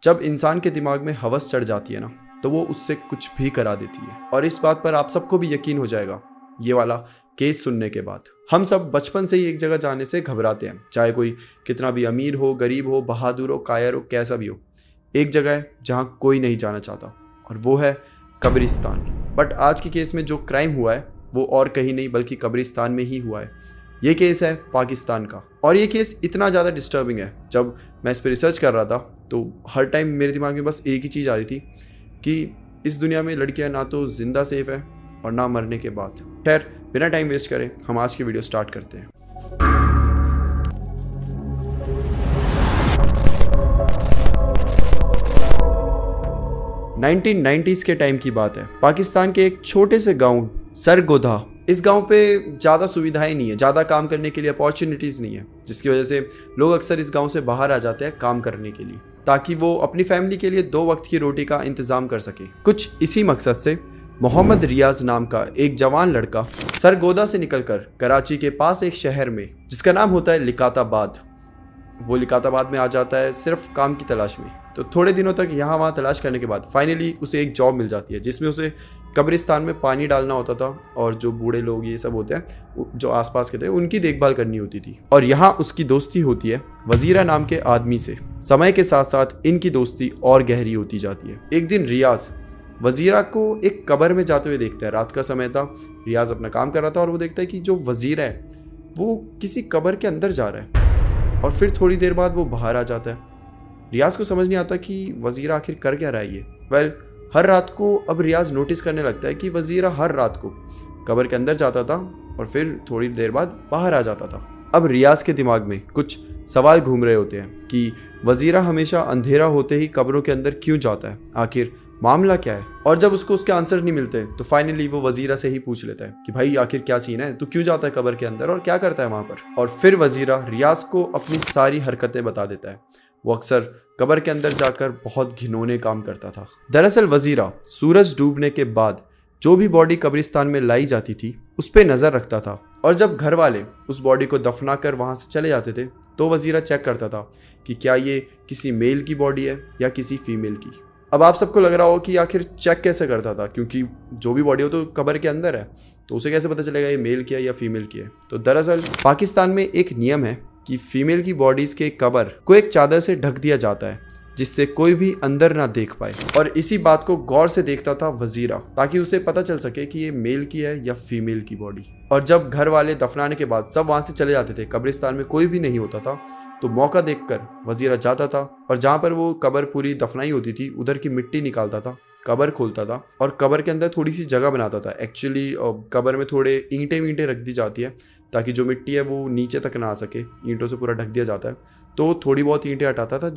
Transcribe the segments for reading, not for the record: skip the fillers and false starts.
जब इंसान के दिमाग में हवस चढ़ जाती है ना, तो वो उससे कुछ भी करा देती है। और इस बात पर आप सबको भी यकीन हो जाएगा ये वाला केस सुनने के बाद। हम सब बचपन से ही एक जगह जाने से घबराते हैं, चाहे कोई कितना भी अमीर हो, गरीब हो, बहादुर हो, कायर हो, कैसा भी हो। एक जगह है जहाँ कोई नहीं जाना चाहता, और वो है कब्रिस्तान। बट आज के केस में जो क्राइम हुआ है वो और कहीं नहीं बल्कि कब्रिस्तान में ही हुआ है। ये केस है पाकिस्तान का, और ये केस इतना ज़्यादा डिस्टर्बिंग है। जब मैं इस पर रिसर्च कर रहा था तो हर टाइम मेरे दिमाग में बस एक ही चीज़ आ रही थी कि इस दुनिया में लड़कियां ना तो जिंदा सेफ है और ना मरने के बाद। खैर, बिना टाइम वेस्ट करें हम आज की वीडियो स्टार्ट करते हैं। नाइनटीन 1990s के टाइम की बात है। पाकिस्तान के एक छोटे से गांव सरगोधा। इस गांव पे ज़्यादा सुविधाएं नहीं है, ज़्यादा काम करने के लिए अपॉर्चुनिटीज़ नहीं है, जिसकी वजह से लोग अक्सर इस गांव से बाहर आ जाते हैं काम करने के लिए, ताकि वो अपनी फैमिली के लिए 2 वक्त की रोटी का इंतजाम कर सके। कुछ इसी मकसद से मोहम्मद रियाज नाम का एक जवान लड़का सरगोधा से निकलकर कराची के पास एक शहर में, जिसका नाम होता है लिकाताबाद, वो लिकाताबाद में आ जाता है सिर्फ काम की तलाश में। तो थोड़े दिनों तक यहाँ वहाँ तलाश करने के बाद फाइनली उसे एक जॉब मिल जाती है, जिसमें उसे कब्रिस्तान में पानी डालना होता था, और जो बूढ़े लोग ये सब होते हैं जो आसपास के थे उनकी देखभाल करनी होती थी। और यहाँ उसकी दोस्ती होती है वजीरा नाम के आदमी से। समय के साथ साथ इनकी दोस्ती और गहरी होती जाती है। एक दिन रियाज वजीरा को एक कब्र में जाते हुए देखता है। रात का समय था, रियाज अपना काम कर रहा था और वो देखता है कि जो वजीरा है वो किसी कब्र के अंदर जा रहा है, और फिर थोड़ी देर बाद वो बाहर आ जाता है। रियाज को समझ नहीं आता कि वजीरा आखिर कर क्या रहा है ये। हर रात को अब रियाज नोटिस करने लगता है कि वजीरा हर रात को कब्र के अंदर जाता था और फिर थोड़ी देर बाद बाहर आ जाता था। अब रियाज के दिमाग में कुछ सवाल घूम रहे होते हैं कि वजीरा हमेशा अंधेरा होते ही कब्रों के अंदर क्यों जाता है, आखिर मामला क्या है। और जब उसको उसके आंसर नहीं मिलते तो फाइनली वो वजीरा से ही पूछ लेता है कि भाई आखिर क्या सीन है, तू क्यों जाता है कब्र के अंदर और क्या करता है वहां पर। और फिर वजीरा रियाज को अपनी सारी हरकतें बता देता है। वो अक्सर कब्र के अंदर जाकर बहुत घिनौने काम करता था। दरअसल वजीरा सूरज डूबने के बाद जो भी बॉडी कब्रिस्तान में लाई जाती थी उस पर नज़र रखता था, और जब घर वाले उस बॉडी को दफना कर वहाँ से चले जाते थे तो वजीरा चेक करता था कि क्या ये किसी मेल की बॉडी है या किसी फीमेल की। अब आप सबको लग रहा हो कि आखिर चेक कैसे करता था, क्योंकि जो भी बॉडी हो तो कब्र के अंदर है, तो उसे कैसे पता चलेगा ये मेल की है या फीमेल की है। तो दरअसल पाकिस्तान में एक नियम है कि फीमेल की बॉडीज के कब्र को एक चादर से ढक दिया जाता है, जिससे कोई भी अंदर ना देख पाए। और इसी बात को गौर से देखता था वजीरा, ताकि उसे पता चल सके कि ये मेल की है या फीमेल की बॉडी। और जब घर वाले दफनाने के बाद सब वहां से चले जाते थे, कब्रिस्तान में कोई भी नहीं होता था, तो मौका देखकर वजीरा जाता था और जहाँ पर वो कब्र पूरी दफनाई होती थी उधर की मिट्टी निकालता था, कब्र खोलता था और कब्र के अंदर थोड़ी सी जगह बनाता था। एक्चुअली कब्र में थोड़े ईंटें रख दी जाती है ताकि जो मिट्टी है वो नीचे तक ना आ सके, ईंटों से पूरा ढक दिया जाता है। तो थोड़ी बहुत ईंटें हटाता था,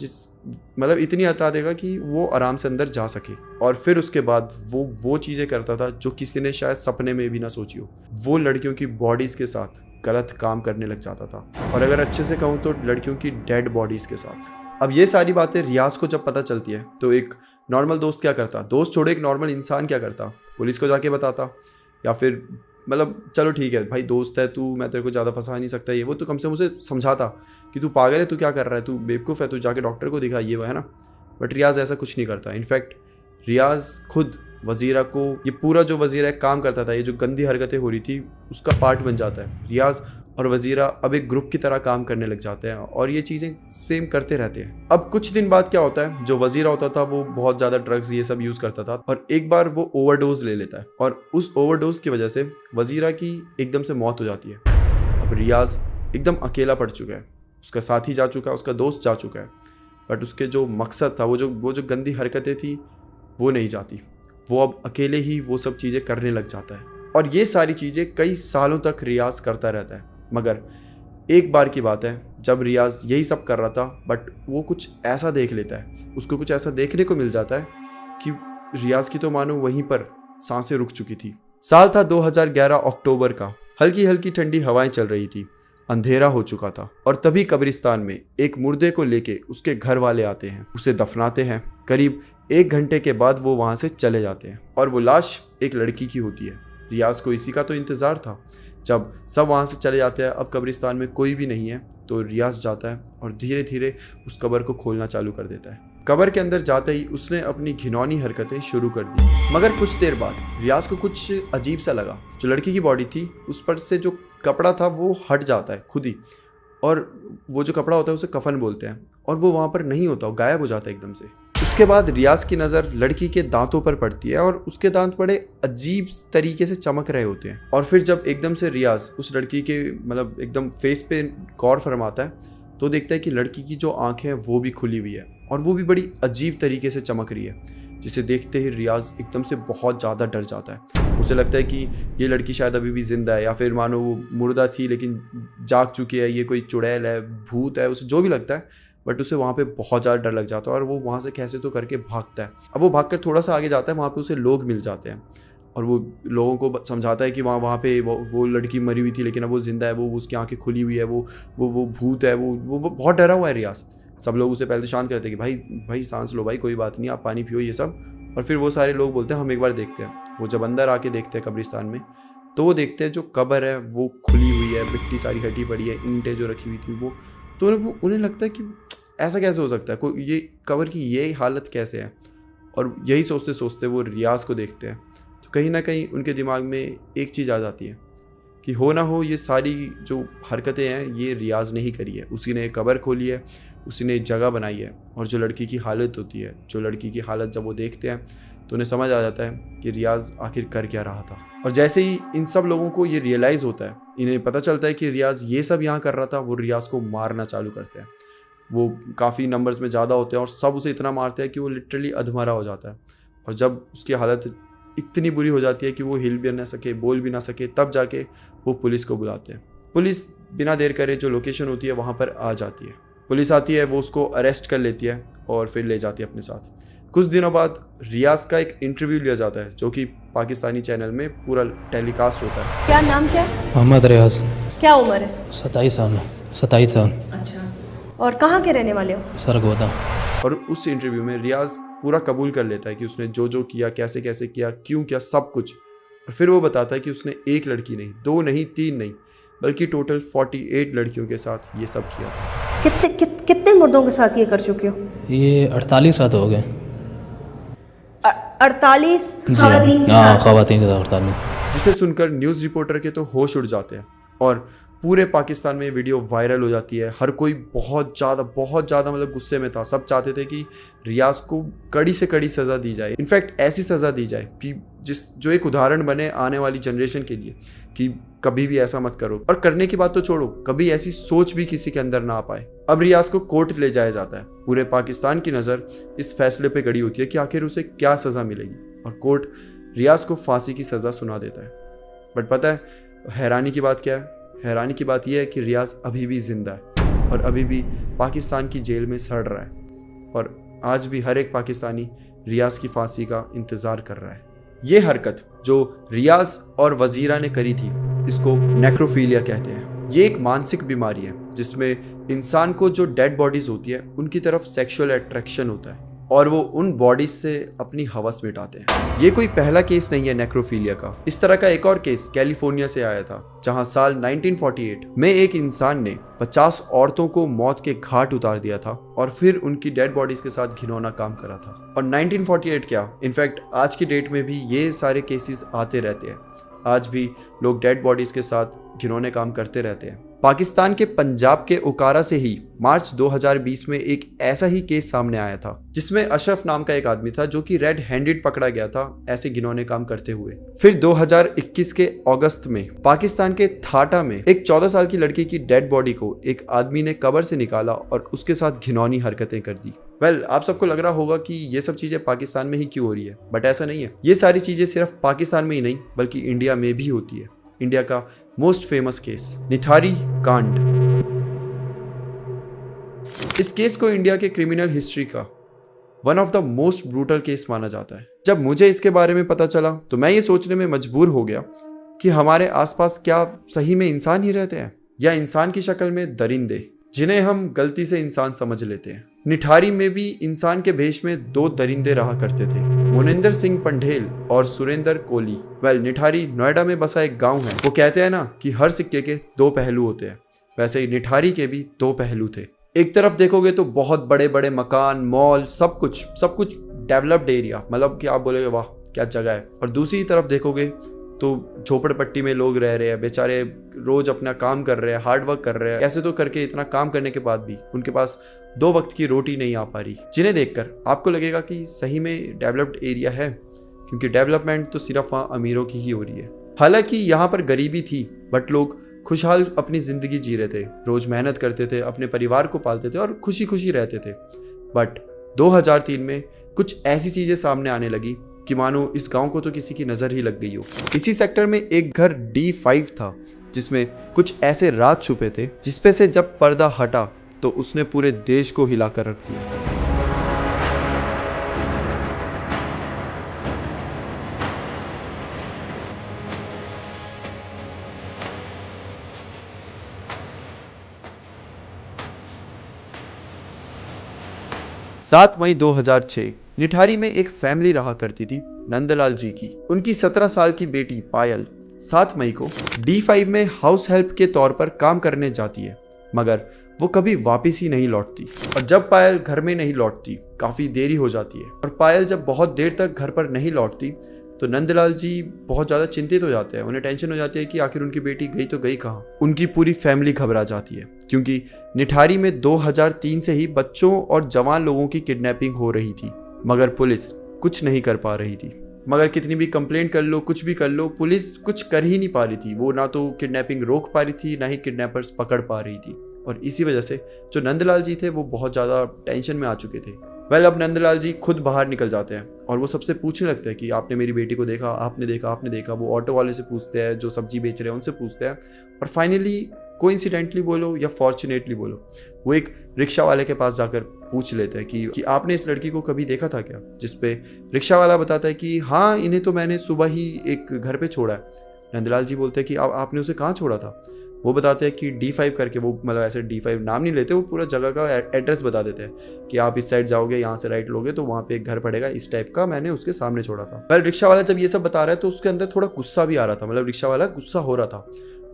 मतलब इतनी हटा देगा कि वो आराम से अंदर जा सके। और फिर उसके बाद वो चीज़ें करता था जो किसी ने शायद सपने में भी ना सोची हो। वो लड़कियों की बॉडीज़ के साथ गलत काम करने लग जाता था, और अगर अच्छे से कहूँ तो लड़कियों की डेड बॉडीज़ के साथ। अब ये सारी बातें रियाज को जब पता चलती है तो एक नॉर्मल दोस्त क्या करता, दोस्त छोड़ो एक नॉर्मल इंसान क्या करता, पुलिस को जाके बताता, या फिर मतलब चलो ठीक है भाई दोस्त है तू, मैं तेरे को ज़्यादा फंसा नहीं सकता, ये वो तो कम से कम उसे समझाता कि तू पागल है, तू क्या कर रहा है, तू बेवकूफ़ है, तू जाके डॉक्टर को दिखा, ये वो है ना। बट रियाज ऐसा कुछ नहीं करता। इनफैक्ट रियाज खुद वजीरा को, ये पूरा जो वजीरा काम करता था, ये जो गंदी हरकतें हो रही थी उसका पार्ट बन जाता है। रियाज और वजीरा अब एक ग्रुप की तरह काम करने लग जाते हैं और ये चीज़ें सेम करते रहते हैं। अब कुछ दिन बाद क्या होता है, जो वजीरा होता था वो बहुत ज़्यादा ड्रग्स ये सब यूज़ करता था, और एक बार वो ओवरडोज ले लेता है, और उस ओवरडोज की वजह से वजीरा की एकदम से मौत हो जाती है। अब रियाज एकदम अकेला पड़ चुका है, उसका साथी जा चुका है, उसका दोस्त जा चुका है, बट उसके जो मकसद था, वो जो गंदी हरकतें थी वो नहीं जाती। वो अब अकेले ही वो सब चीज़ें करने लग जाता है, और ये सारी चीज़ें कई सालों तक रियाज करता रहता है। मगर एक बार की बात है जब रियाज यही सब कर रहा था, बट वो कुछ ऐसा देख लेता है, उसको कुछ ऐसा देखने को मिल जाता है कि रियाज की तो मानो वहीं पर सांसें रुक चुकी थी। साल था 2011 अक्टूबर का। हल्की हल्की ठंडी हवाएं चल रही थी, अंधेरा हो चुका था, और तभी कब्रिस्तान में एक मुर्दे को लेके उसके घर वाले आते हैं, उसे दफनाते हैं। करीब 1 घंटे के बाद वो वहाँ से चले जाते हैं, और वो लाश एक लड़की की होती है। रियाज को इसी का तो इंतज़ार था। जब सब वहाँ से चले जाते हैं, अब कब्रिस्तान में कोई भी नहीं है, तो रियाज जाता है और धीरे धीरे उस कब्र को खोलना चालू कर देता है। कब्र के अंदर जाते ही उसने अपनी घिनौनी हरकतें शुरू कर दी। मगर कुछ देर बाद रियाज को कुछ अजीब सा लगा। जो लड़की की बॉडी थी उस पर से जो कपड़ा था वो हट जाता है खुद ही, और वो जो कपड़ा होता है उसे कफन बोलते हैं, और वो वहाँ पर नहीं होता, वो गायब हो जाता है एकदम से। उसके बाद रियाज की नज़र लड़की के दांतों पर पड़ती है और उसके दांत बड़े अजीब तरीके से चमक रहे होते हैं। और फिर जब एकदम से रियाज उस लड़की के मतलब एकदम फेस पे गौर फरमाता है तो देखता है कि लड़की की जो आंखें हैं वो भी खुली हुई है और वो भी बड़ी अजीब तरीके से चमक रही है, जिसे देखते ही रियाज एकदम से बहुत ज़्यादा डर जाता है। उसे लगता है कि ये लड़की शायद अभी भी जिंदा है, या फिर मानो वो मुर्दा थी लेकिन जाग चुकी है, ये कोई चुड़ैल है, भूत है, उसे जो भी लगता है। बट उसे वहाँ पे बहुत ज़्यादा डर लग जाता है और वो वहाँ से कैसे तो करके भागता है। अब वो भागकर थोड़ा सा आगे जाता है, वहाँ पे उसे लोग मिल जाते हैं और वो लोगों को समझाता है कि वहाँ पे वो लड़की मरी हुई थी लेकिन अब वो जिंदा है, वो उसकी आंखें खुली हुई है, वो भूत है, वो बहुत डरा हुआ है रियाज। सब लोग उसे पहले तो शांत करते हैं कि भाई सांस लो भाई, कोई बात नहीं, आप पानी पियो, ये सब। और फिर वो सारे लोग बोलते हैं हम एक बार देखते हैं। वो जब अंदर आके देखते हैं कब्रिस्तान में तो वो देखते हैं जो कब्र है वो खुली हुई है, मिट्टी सारी हटी पड़ी है, ईंटें जो रखी हुई थी वो। तो उन्हें लगता है कि ऐसा कैसे हो सकता है, कोई ये कब्र की ये हालत कैसे है। और यही सोचते सोचते वो रियाज को देखते हैं तो कहीं ना कहीं उनके दिमाग में एक चीज़ आ जाती है कि हो ना हो ये सारी जो हरकतें हैं ये रियाज ने ही करी है। उसी ने कब्र खोली है, उसी ने जगह बनाई है। और जो लड़की की हालत होती है, जो लड़की की हालत जब वो देखते हैं तो उन्हें समझ आ जाता है कि रियाज आखिर कर क्या रहा था। और जैसे ही इन सब लोगों को ये रियलाइज़ होता है, इन्हें पता चलता है कि रियाज ये सब यहाँ कर रहा था, वो रियाज को मारना चालू करते हैं। वो काफ़ी नंबर्स में ज़्यादा होते हैं और सब उसे इतना मारते हैं कि वो लिटरली अधमरा हो जाता है। और जब उसकी हालत इतनी बुरी हो जाती है कि वो हिल भी ना सके, बोल भी ना सके, तब जाके वो पुलिस को बुलाते हैं। पुलिस बिना देर करे जो लोकेशन होती है वहाँ पर आ जाती है। पुलिस आती है, वो उसको अरेस्ट कर लेती है और फिर ले जाती है अपने साथ। कुछ दिनों बाद रियाज का एक इंटरव्यू लिया जाता है जो कि पाकिस्तानी चैनल में पूरा टेलीकास्ट होता है। क्या नाम क्या है? मोहम्मद रियाज। क्या उम्र है? 27 साल। 27 साल। अच्छा, और कहाँ के रहने वाले हो? सरगोदा। और उस इंटरव्यू में रियाज पूरा कबूल कर लेता है कि उसने जो जो किया, कैसे कैसे किया, क्यों किया, सब कुछ। और फिर वो बताता है कि उसने एक लड़की नहीं, 2 नहीं, 3 नहीं, बल्कि टोटल 48 लड़कियों के साथ ये सब किया था। कितने मुर्दों के साथ ये कर चुके हो? ये 48 साल हो गए। 48 खवातीन के साथ 48। जिसे सुनकर न्यूज़ रिपोर्टर के तो होश उड़ जाते हैं और पूरे पाकिस्तान में वीडियो वायरल हो जाती है। हर कोई बहुत ज़्यादा मतलब गुस्से में था। सब चाहते थे कि रियाज को कड़ी से कड़ी सज़ा दी जाए। इनफैक्ट ऐसी सज़ा दी जाए कि जो एक उदाहरण बने आने वाली जनरेशन के लिए कि कभी भी ऐसा मत करो। और करने की बात तो छोड़ो, कभी ऐसी सोच भी किसी के अंदर ना आ पाए। अब रियाज को कोर्ट ले जाया जाता है। पूरे पाकिस्तान की नज़र इस फैसले पे गड़ी होती है कि आखिर उसे क्या सज़ा मिलेगी। और कोर्ट रियाज को फांसी की सज़ा सुना देता है। बट पता है हैरानी की बात क्या है? हैरानी की बात यह है कि रियाज अभी भी जिंदा है और अभी भी पाकिस्तान की जेल में सड़ रहा है। और आज भी हर एक पाकिस्तानी रियाज की फांसी का इंतज़ार कर रहा है। ये हरकत जो रियाज और वजीरा ने करी थी, इसको नेक्रोफीलिया कहते हैं। ये एक मानसिक बीमारी है जिसमें इंसान को जो डेड बॉडीज होती है उनकी तरफ सेक्सुअल अट्रैक्शन होता है और वो उन बॉडीज से अपनी हवस मिटाते हैं। ये कोई पहला केस नहीं है नेक्रोफीलिया का। इस तरह का एक और केस कैलिफोर्निया से आया था, जहां साल 1948 में एक इंसान ने 50 औरतों को मौत के घाट उतार दिया था और फिर उनकी डेड बॉडीज के साथ घिनौना काम करा था। और 1948 क्या, इनफैक्ट आज की डेट में भी ये सारे केसेस आते रहते हैं। आज भी लोग डेड बॉडीज के साथ घिनौने काम करते रहते हैं। पाकिस्तान के पंजाब के उकारा से ही मार्च 2020 में एक ऐसा ही केस सामने आया था जिसमें अशरफ नाम का एक आदमी था जो कि रेड हैंडेड पकड़ा गया था ऐसे घिनौने काम करते हुए। फिर 2021 के अगस्त में पाकिस्तान के थाटा में एक 14 साल की लड़की की डेड बॉडी को एक आदमी ने कब्र से निकाला और उसके साथ घिनौनी हरकतें कर दी। आप सबको लग रहा होगा कि ये सब चीजें पाकिस्तान में ही क्यों हो रही है, बट ऐसा नहीं है। ये सारी चीजें सिर्फ पाकिस्तान में ही नहीं बल्कि इंडिया में भी होती है। इंडिया का मोस्ट फेमस केस निथारी कांड। इस केस को इंडिया के क्रिमिनल हिस्ट्री का one of the most brutal case माना जाता है। जब मुझे इसके बारे में पता चला तो मैं ये सोचने में मजबूर हो गया कि हमारे आसपास क्या सही में इंसान ही रहते हैं या इंसान की शक्ल में दरिंदे जिन्हें हम गलती से इंसान समझ लेते हैं। निठारी में भी इंसान के भेष में 2 दरिंदे रहा करते थे, मोनिंदर सिंह पंढेल और सुरेंद्र कोहली। निठारी नोएडा में बसा एक गांव है। वो कहते हैं ना कि हर सिक्के के 2 पहलू होते हैं, वैसे ही निठारी के भी 2 पहलू थे। एक तरफ देखोगे तो बहुत बड़े बड़े मकान, मॉल, सब कुछ डेवलप्ड एरिया, मतलब कि आप बोलोगे वाह क्या जगह है। और दूसरी तरफ देखोगे तो झोपड़पट्टी में लोग रह रहे हैं, बेचारे रोज अपना काम कर रहे हैं, हार्ड वर्क कर रहे हैं, कैसे तो करके इतना काम करने के बाद भी उनके पास 2 वक्त की रोटी नहीं आ पा रही, जिन्हें देखकर आपको लगेगा कि सही में डेवलप्ड एरिया है, क्योंकि डेवलपमेंट तो सिर्फ वहाँ अमीरों की ही हो रही है। हालांकि यहाँ पर गरीबी थी, बट लोग खुशहाल अपनी जिंदगी जी रहे थे, रोज मेहनत करते थे, अपने परिवार को पालते थे और खुशी खुशी रहते थे। बट 2003 में कुछ ऐसी चीजें सामने आने लगी कि मानो इस गांव को तो किसी की नजर ही लग गई हो। इसी सेक्टर में एक घर D5 था, जिसमें कुछ ऐसे राज छुपे थे जिसपे से जब पर्दा हटा तो उसने पूरे देश को हिलाकर रख दिया। सात मई 2006 निठारी में एक फैमिली रहा करती थी नंदलाल जी की। उनकी 17 साल की बेटी पायल 7 मई को D5 में हाउस हेल्प के तौर पर काम करने जाती है, मगर वो कभी वापस ही नहीं लौटती। और जब पायल घर में नहीं लौटती, काफी देरी हो जाती है, और पायल जब बहुत देर तक घर पर नहीं लौटती तो नंदलाल जी बहुत ज़्यादा चिंतित हो जाते हैं। उन्हें टेंशन हो जाती है कि आखिर उनकी बेटी गई तो गई कहाँ। उनकी पूरी फैमिली घबरा जाती है, क्योंकि निठारी में 2003 से ही बच्चों और जवान लोगों की किडनैपिंग हो रही थी, मगर पुलिस कुछ नहीं कर पा रही थी। मगर कितनी भी कंप्लेंट कर लो, कुछ भी कर लो, पुलिस कुछ कर ही नहीं पा रही थी। वो ना तो किडनैपिंग रोक पा रही थी, ना ही किडनैपर्स पकड़ पा रही थी। और इसी वजह से जो नंदलाल जी थे वो बहुत ज़्यादा टेंशन में आ चुके थे। अब नंदलाल जी खुद बाहर निकल जाते हैं और वो सबसे पूछने लगते हैं कि आपने मेरी बेटी को देखा, आपने देखा। वो ऑटो वाले से पूछते हैं, जो सब्जी बेच रहे हैं उनसे पूछते हैं, और फाइनली कोइंसिडेंटली बोलो या फॉर्चुनेटली बोलो, वो एक रिक्शा वाले के पास जाकर पूछ लेते हैं कि आपने इस लड़की को कभी देखा था क्या। जिसपे रिक्शा वाला बताता है कि हाँ, इन्हें तो मैंने सुबह ही एक घर पे छोड़ा है। नंदलाल जी बोलते हैं कि आपने उसे कहाँ छोड़ा था। वो बताते हैं कि D5 करके, वो मतलब ऐसे D5 नाम नहीं लेते, वो पूरा जगह का एड्रेस बता देते हैं कि आप इस साइड जाओगे, यहाँ से राइट लोगे तो वहाँ पे एक घर पड़ेगा इस टाइप का, मैंने उसके सामने छोड़ा था। रिक्शा वाला जब ये सब बता रहा है तो उसके अंदर थोड़ा गुस्सा भी आ रहा था, मतलब रिक्शा वाला गुस्सा हो रहा था।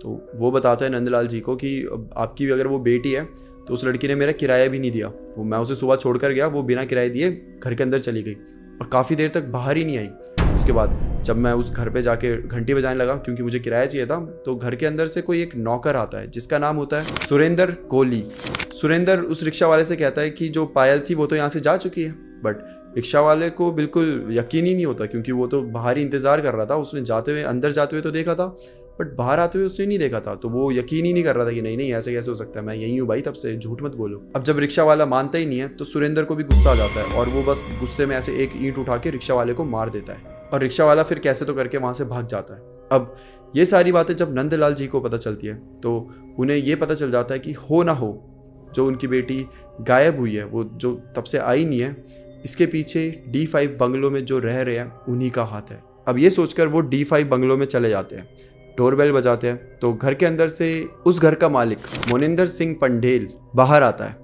तो वो बताता है नंदलाल जी को कि आपकी अगर वो बेटी है तो उस लड़की ने मेरा किराया भी नहीं दिया। वो मैं उसे सुबह छोड़कर गया, वो बिना किराए दिए घर के अंदर चली गई और काफ़ी देर तक बाहर ही नहीं आई। उसके बाद जब मैं उस घर पे जाके घंटी बजाने लगा, क्योंकि मुझे किराया चाहिए था, तो घर के अंदर से कोई एक नौकर आता है जिसका नाम होता है सुरेंद्र कोहली। सुरेंद्र उस रिक्शा वाले से कहता है कि जो पायल थी वो तो यहाँ से जा चुकी है। बट रिक्शा वाले को बिल्कुल यकीन ही नहीं होता, क्योंकि वो तो बाहर ही इंतजार कर रहा था। उसने अंदर जाते हुए तो देखा था, बट बाहर आते हुए उसने नहीं देखा था। तो वो यकीन ही नहीं कर रहा था कि नहीं ऐसे कैसे हो सकता है, मैं यहीं हूँ भाई, तब से झूठ मत बोलो। अब जब रिक्शा वाला मानता ही नहीं है तो सुरेंद्र को भी गुस्सा आ जाता है और वो बस गुस्से में ऐसे एक ईंट उठा के रिक्शा वाले को मार देता है, और रिक्शा वाला फिर कैसे तो करके वहां से भाग जाता है। अब ये सारी बातें जब नंदलाल जी को पता चलती है तो उन्हें ये पता चल जाता है कि हो ना हो जो उनकी बेटी गायब हुई है, वो जो तब से आई नहीं है, इसके पीछे D5 बंगलों में जो रह रहे हैं उन्हीं का हाथ है। अब ये सोचकर वो D5 बंगलों में चले जाते हैं, डोरबेल बजाते हैं तो घर के अंदर से उस घर का मालिक मोनिंदर सिंह पंडेल बाहर आता है।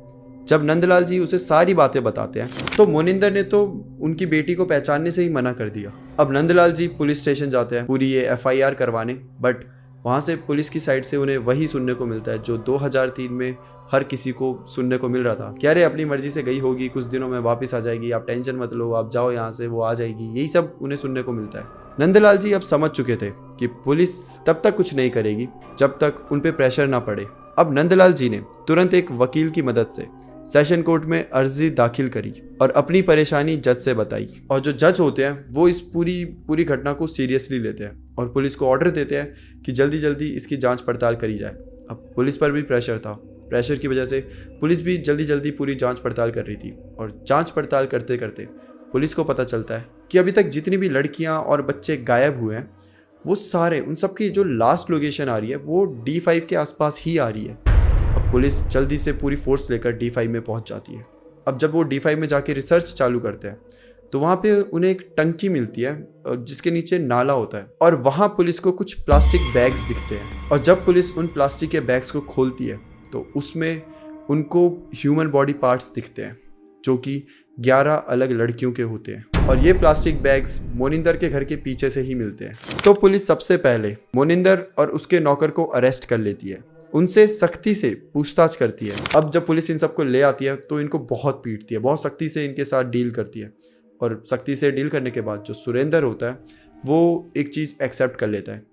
जब नंदलाल जी उसे सारी बातें बताते हैं तो मोनिंदर ने तो उनकी बेटी को पहचानने से ही मना कर दिया। अब नंदलाल जी पुलिस स्टेशन जाते हैं पूरी ये FIR करवाने, बट वहाँ से पुलिस की साइड से उन्हें वही सुनने को मिलता है जो 2003 में हर किसी को सुनने को मिल रहा था कि अरे अपनी मर्जी से गई होगी, कुछ दिनों में वापस आ जाएगी, आप टेंशन मत लो, आप जाओ यहाँ से, वो आ जाएगी। यही सब उन्हें सुनने को मिलता है। नंदलाल जी अब समझ चुके थे कि पुलिस तब तक कुछ नहीं करेगी जब तक उन पे प्रेशर ना पड़े। अब नंदलाल जी ने तुरंत एक वकील की मदद से सेशन कोर्ट में अर्जी दाखिल करी और अपनी परेशानी जज से बताई। और जो जज होते हैं वो इस पूरी घटना को सीरियसली लेते हैं और पुलिस को ऑर्डर देते हैं कि जल्दी जल्दी इसकी जांच पड़ताल करी जाए। अब पुलिस पर भी प्रेशर था, प्रेशर की वजह से पुलिस भी जल्दी जल्दी पूरी जांच पड़ताल कर रही थी। और जांच पड़ताल करते करते पुलिस को पता चलता है कि अभी तक जितनी भी लड़कियां और बच्चे गायब हुए हैं वो सारे, उन सबकी जो लास्ट लोकेशन आ रही है वो D5 के आसपास ही आ रही है। अब पुलिस जल्दी से पूरी फोर्स लेकर D5 में पहुंच जाती है। अब जब वो D5 में जाके रिसर्च चालू करते हैं तो वहाँ पे उन्हें एक टंकी मिलती है जिसके नीचे नाला होता है, और वहाँ पुलिस को कुछ प्लास्टिक बैग्स दिखते हैं। और जब पुलिस उन प्लास्टिक के बैग्स को खोलती है तो उसमें उनको ह्यूमन बॉडी पार्ट्स दिखते हैं जो कि 11 अलग लड़कियों के होते हैं। और ये प्लास्टिक बैग्स मोनिंदर के घर के पीछे से ही मिलते हैं। तो पुलिस सबसे पहले मोनिंदर और उसके नौकर को अरेस्ट कर लेती है। उनसे सख्ती से पूछताछ करती है। अब जब पुलिस इन सबको ले आती है तो इनको बहुत पीटती है, बहुत सख्ती से इनके साथ डील करती है। और सख्ती से डील करने के बाद जो सुरेंद्र होता है वो एक चीज़ एक्सेप्ट कर लेता है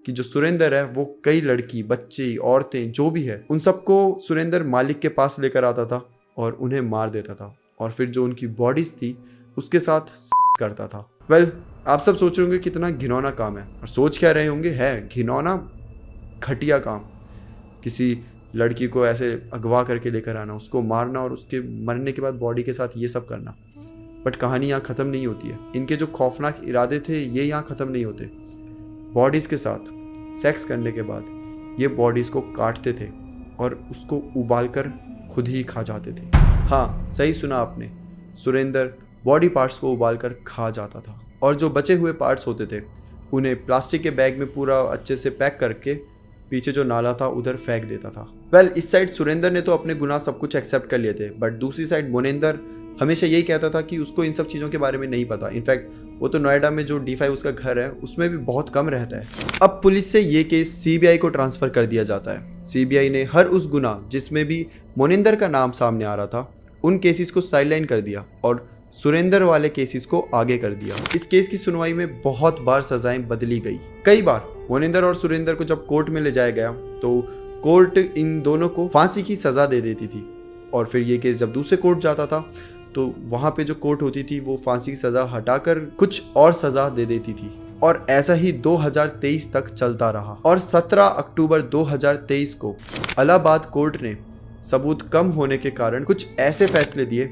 कि जो सुरेंद्र है वो कई लड़की, बच्चे, औरतें जो भी है उन सबको सुरेंद्र मालिक के पास लेकर आता था और उन्हें मार देता था और फिर जो उनकी बॉडीज थी उसके साथ करता था। वेल, आप सब सोच रहे होंगे कितना घिनौना काम है, और सोच क्या रहे होंगे, है घिनौना, घटिया काम। किसी लड़की को ऐसे अगवा करके लेकर आना, उसको मारना और उसके मरने के बाद बॉडी के साथ ये सब करना। बट कहानी यहाँ ख़त्म नहीं होती है। इनके जो खौफनाक इरादे थे ये यहाँ ख़त्म नहीं होते। बॉडीज़ के साथ सेक्स करने के बाद ये बॉडीज़ को काटते थे और उसको उबाल कर खुद ही खा जाते थे। हाँ, सही सुना आपने, सुरेंद्र बॉडी पार्ट्स को उबाल कर खा जाता था और जो बचे हुए पार्ट्स होते थे उन्हें प्लास्टिक के बैग में पूरा अच्छे से पैक करके पीछे जो नाला था उधर फेंक देता था। वेल, इस साइड सुरेंद्र ने तो अपने गुनाह सब कुछ एक्सेप्ट कर लिए थे, बट दूसरी साइड मोनेंद्र हमेशा यही कहता था कि उसको इन सब चीज़ों के बारे में नहीं पता। इनफैक्ट वो तो नोएडा में जो D5 उसका घर है उसमें भी बहुत कम रहता है। अब पुलिस से ये केस CBI को ट्रांसफ़र कर दिया जाता है। CBI ने हर उस गुनाह जिसमें भी मोनेंद्र का नाम सामने आ रहा था उन केसेस को साइडलाइन कर दिया और सुरेंद्र वाले केसेस को आगे कर दिया। इस केस की सुनवाई में बहुत बार सजाएं बदली गई। कई बार मोनेंद्र और सुरेंद्र को जब कोर्ट में ले जाया गया तो कोर्ट इन दोनों को फांसी की सज़ा दे देती थी और फिर ये केस जब दूसरे कोर्ट जाता था तो वहाँ पे जो कोर्ट होती थी वो फांसी की सज़ा हटाकर कुछ और सज़ा दे देती थी। और ऐसा ही 2023 तक चलता रहा और 17 अक्टूबर 2023 को इलाहाबाद कोर्ट ने सबूत कम होने के कारण कुछ ऐसे फैसले दिए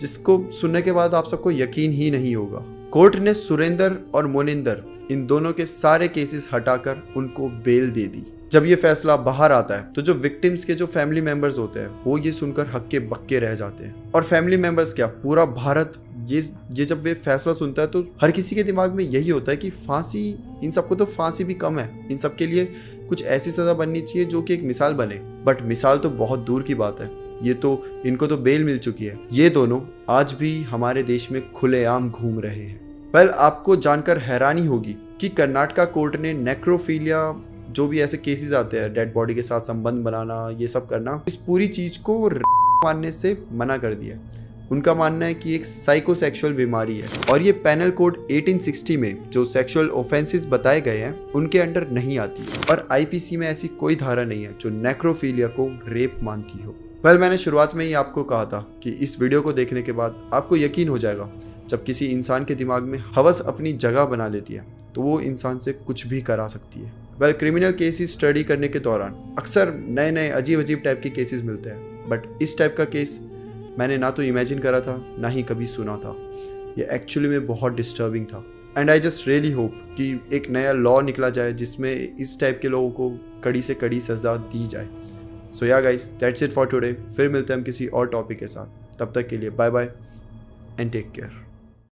जिसको सुनने के बाद आप सबको यकीन ही नहीं होगा। कोर्ट ने सुरेंद्र और मोनेंद्र इन दोनों के सारे केसेस हटाकर उनको बेल दे दी। जब ये फैसला बाहर आता है तो जो विक्टिम्स के जो फैमिली मेंबर्स होते हैं वो ये सुनकर हक्के बक्के रह जाते हैं। और फैमिली मेंबर्स क्या, पूरा भारत ये जब वे फैसला सुनता है तो हर किसी के दिमाग में यही होता है कि फांसी, इन सबको तो फांसी भी कम है, इन सब के लिए कुछ ऐसी सज़ा बननी चाहिए जो कि एक मिसाल बने। बट मिसाल तो बहुत दूर की बात है, ये तो इनको तो बेल मिल चुकी है। ये दोनों आज भी हमारे देश में खुलेआम घूम रहे हैं। वेल, आपको जानकर हैरानी होगी कि कर्नाटका कोर्ट ने नेक्रोफिलिया, जो भी ऐसे केसेस आते हैं डेड बॉडी के साथ संबंध बनाना, ये सब करना, इस पूरी चीज़ को मानने से मना कर दिया। उनका मानना है कि एक साइकोसेक्सुअल बीमारी है और ये पेनल कोड 1860 में जो सेक्सुअल ऑफेंसेस बताए गए हैं उनके अंडर नहीं आती और IPC में ऐसी कोई धारा नहीं है जो नेक्रोफिलिया को रेप मानती हो। वेल, मैंने शुरुआत में ही आपको कहा था कि इस वीडियो को देखने के बाद आपको यकीन हो जाएगा, जब किसी इंसान के दिमाग में हवस अपनी जगह बना लेती है तो वो इंसान से कुछ भी करा सकती है। वेल, क्रिमिनल केसेस स्टडी करने के दौरान अक्सर नए नए अजीब अजीब टाइप के केसेस मिलते हैं, बट इस टाइप का केस मैंने ना तो इमेजिन करा था ना ही कभी सुना था। ये एक्चुअली में बहुत डिस्टर्बिंग था and I just really hope कि एक नया लॉ निकला जाए जिसमें इस टाइप के लोगों को कड़ी से कड़ी सज़ा दी जाए। सो या guys, that's it for today. फिर मिलते हैं हम किसी और टॉपिक के साथ। तब तक के लिए bye bye and take care.